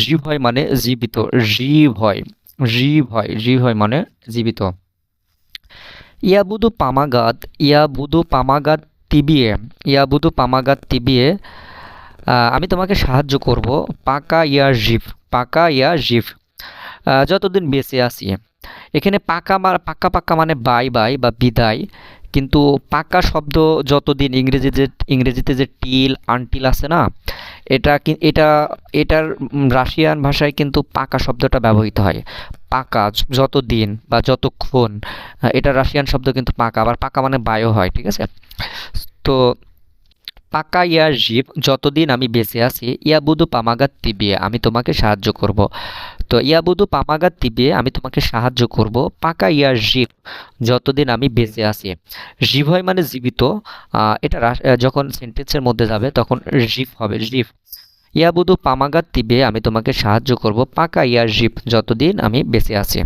জীব হয় মানে জীবিত। জীব হয়, জীব হয়, জীব হয় মানে জীবিত। ইয়াবুদু পামাগাত, ইয়াবুদু পামাগাত তিবিয়ে, ইয়াবুদু পামাগাত তিবিয়ে, আমি তোমাকে সাহায্য করব। পাকা ইয়া জিভ, পাকা ইয়া জিভ, যতদিন বেঁচে আছি। এখানে পাকা পাক্কা পাক্কা মানে বাই বাই বা বিদায়, কিন্তু পাকা শব্দ যতদিন ইংরেজিতে যে টিল আনটিল আছে না, এটা এটার রাশিয়ান ভাষায় কিন্তু পাকা শব্দটা ব্যবহৃত হয়। পাকা যতদিন বা যতক্ষণ, এটা রাশিয়ান শব্দ কিন্তু পাকা, আবার পাকা মানে বায়ু হয়, ঠিক আছে। তো পাকা ইয়া জীব, যতদিন আমি বেঁচে আছি, ইয়াবুদু পামাগাত তিবিয়ে, আমি তোমাকে সাহায্য করব। তো ইয়াবুদু পামাগাত তিবিয়ে, আমি তোমাকে সাহায্য করব। পাকা ইয়া জীব, যতদিন আমি বেঁচে আছি। জীব হয় মানে জীবিত। এটা যখন সেন্টেন্সের মধ্যে যাবে তখন জীব হবে, জীব। ইয়াবুদু পামাগাত তিবিয়ে, আমি তোমাকে সাহায্য করব। পাকা ইয়া জীব, যতদিন আমি বেঁচে আছি।